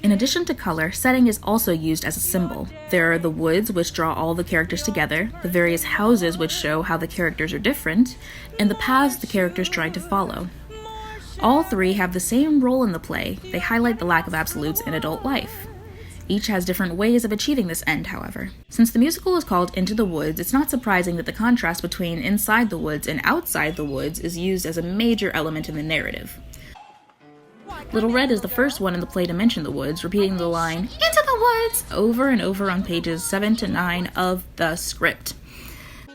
In addition to color, setting is also used as a symbol. There are the woods, which draw all the characters together, the various houses, which show how the characters are different, and the paths the characters try to follow. All three have the same role in the play. They highlight the lack of absolutes in adult life. Each has different ways of achieving this end, however. Since the musical is called Into the Woods, it's not surprising that the contrast between inside the woods and outside the woods is used as a major element in the narrative. Little Red is the first one in the play to mention the woods, repeating the line, "Into the woods!" over and over on pages 7 to 9 of the script.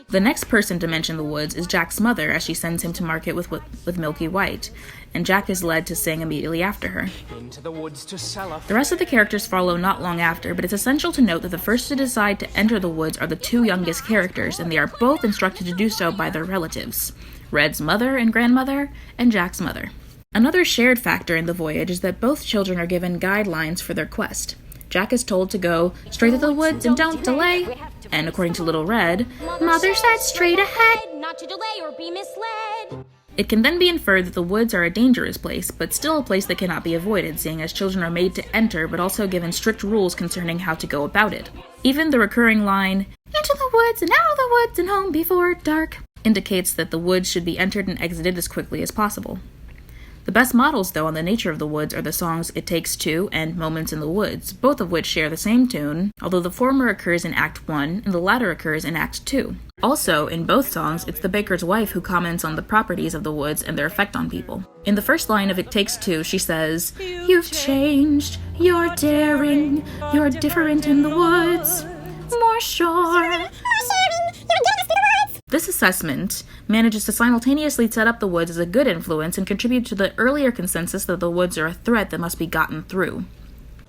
The next person to mention the woods is Jack's mother, as she sends him to market with Milky White, and Jack is led to sing immediately after her. Into the woods to sell The rest of the characters follow not long after, but it's essential to note that the first to decide to enter the woods are the two youngest characters, and they are both instructed to do so by their relatives, Red's mother and grandmother, and Jack's mother. Another shared factor in the voyage is that both children are given guidelines for their quest. Jack is told to go straight to the woods and don't delay, and according to Little Red, Mother said straight ahead, not to delay or be misled. It can then be inferred that the woods are a dangerous place, but still a place that cannot be avoided, seeing as children are made to enter, but also given strict rules concerning how to go about it. Even the recurring line, "Into the woods and out of the woods and home before dark," indicates that the woods should be entered and exited as quickly as possible. The best models, though, on the nature of the woods are the songs It Takes Two and Moments in the Woods, both of which share the same tune, although the former occurs in Act 1 and the latter occurs in Act 2. Also, in both songs, it's the baker's wife who comments on the properties of the woods and their effect on people. In the first line of It Takes Two, she says, "You've changed, you're daring, you're different in the woods, more sure." This assessment manages to simultaneously set up the woods as a good influence and contribute to the earlier consensus that the woods are a threat that must be gotten through.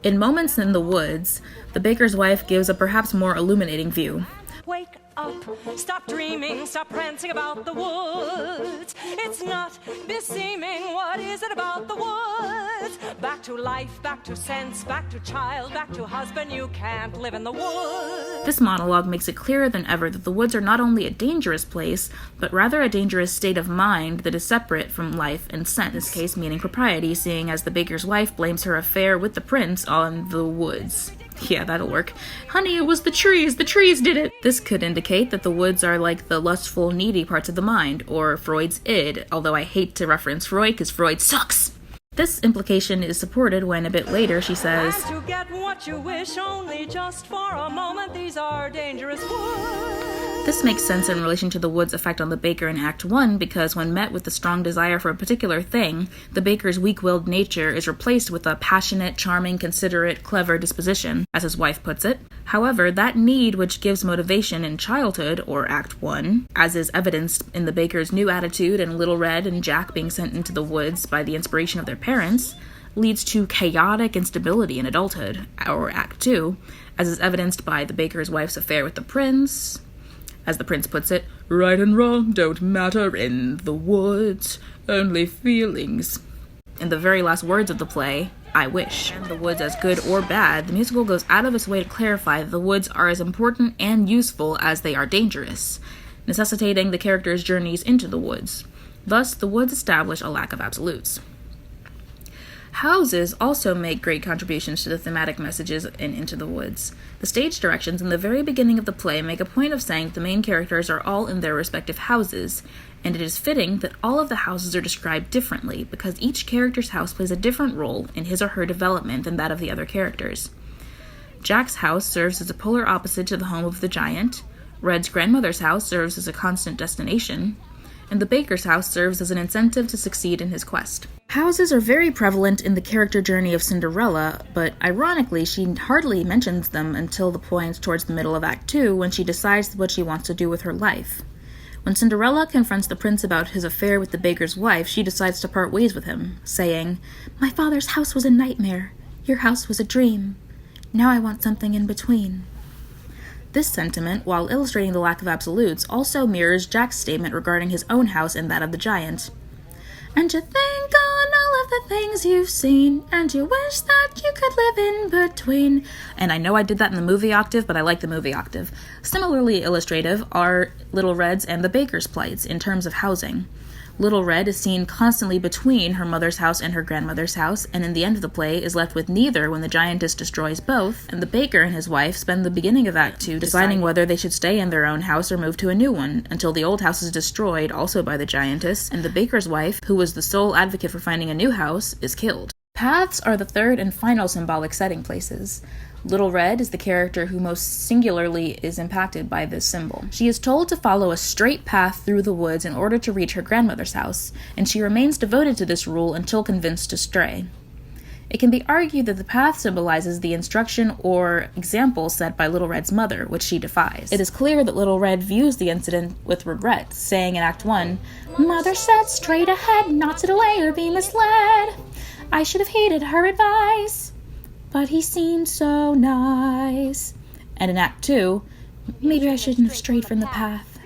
In Moments in the Woods, the baker's wife gives a perhaps more illuminating view. Wake up, stop dreaming, stop prancing about the woods. It's not beseeming, what is it about the woods? Back to life, back to sense, back to child, back to husband, you can't live in the woods. This monologue makes it clearer than ever that the woods are not only a dangerous place, but rather a dangerous state of mind that is separate from life and sense, in this case meaning propriety, seeing as the baker's wife blames her affair with the prince on the woods. Yeah, that'll work. "Honey, it was the trees did it!" This could indicate that the woods are like the lustful, needy parts of the mind, or Freud's id, although I hate to reference Freud because Freud sucks. This implication is supported when a bit later she says, And to get what you wish only just for a moment, these are dangerous woods. This makes sense in relation to the wood's effect on the baker in Act 1, because when met with the strong desire for a particular thing, the baker's weak-willed nature is replaced with a passionate, charming, considerate, clever disposition, as his wife puts it. However, that need which gives motivation in childhood, or Act 1, as is evidenced in the baker's new attitude and Little Red and Jack being sent into the woods by the inspiration of their parents, leads to chaotic instability in adulthood, or Act 2, as is evidenced by the baker's wife's affair with the prince. As the prince puts it, "Right and wrong don't matter in the woods, only feelings." In the very last words of the play, "I wish," and the woods as good or bad, the musical goes out of its way to clarify that the woods are as important and useful as they are dangerous, necessitating the characters' journeys into the woods. Thus, the woods establish a lack of absolutes. Houses also make great contributions to the thematic messages in Into the Woods. The stage directions in the very beginning of the play make a point of saying that the main characters are all in their respective houses, and it is fitting that all of the houses are described differently, because each character's house plays a different role in his or her development than that of the other characters. Jack's house serves as a polar opposite to the home of the giant, Red's grandmother's house serves as a constant destination, and the baker's house serves as an incentive to succeed in his quest. Houses are very prevalent in the character journey of Cinderella, but ironically, she hardly mentions them until the point towards the middle of Act 2, when she decides what she wants to do with her life. When Cinderella confronts the prince about his affair with the baker's wife, she decides to part ways with him, saying, "My father's house was a nightmare. Your house was a dream. Now I want something in between." This sentiment, while illustrating the lack of absolutes, also mirrors Jack's statement regarding his own house and that of the giant. "And you think on all of the things you've seen, and you wish that you could live in between." And I know I did that in the movie octave, but I like the movie octave. Similarly illustrative are Little Red's and the baker's plights in terms of housing. Little Red is seen constantly between her mother's house and her grandmother's house, and in the end of the play is left with neither when the giantess destroys both, and the baker and his wife spend the beginning of Act 2 deciding whether they should stay in their own house or move to a new one, until the old house is destroyed, also by the giantess, and the baker's wife, who was the sole advocate for finding a new house, is killed. Paths are the third and final symbolic setting places. Little Red is the character who most singularly is impacted by this symbol. She is told to follow a straight path through the woods in order to reach her grandmother's house, and she remains devoted to this rule until convinced to stray. It can be argued that the path symbolizes the instruction or example set by Little Red's mother, which she defies. It is clear that Little Red views the incident with regret, saying in Act 1, "Mother said straight ahead, not to delay or be misled. I should have heeded her advice, but he seemed so nice." And in Act 2, "Maybe I shouldn't have strayed from the path."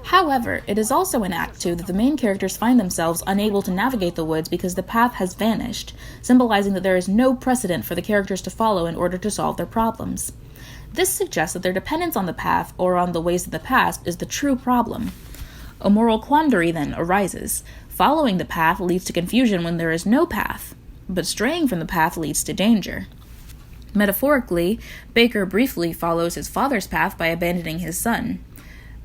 However, it is also in Act 2 that the main characters find themselves unable to navigate the woods because the path has vanished, symbolizing that there is no precedent for the characters to follow in order to solve their problems. This suggests that their dependence on the path or on the ways of the past is the true problem. A moral quandary then arises. Following the path leads to confusion when there is no path, but straying from the path leads to danger. Metaphorically, Baker briefly follows his father's path by abandoning his son.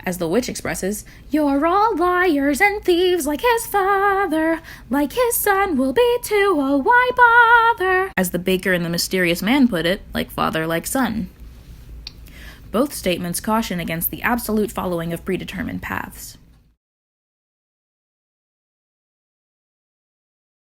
As the witch expresses, "You're all liars and thieves like his father, like his son will be too, oh why bother?" As the baker and the mysterious man put it, "Like father, like son." Both statements caution against the absolute following of predetermined paths.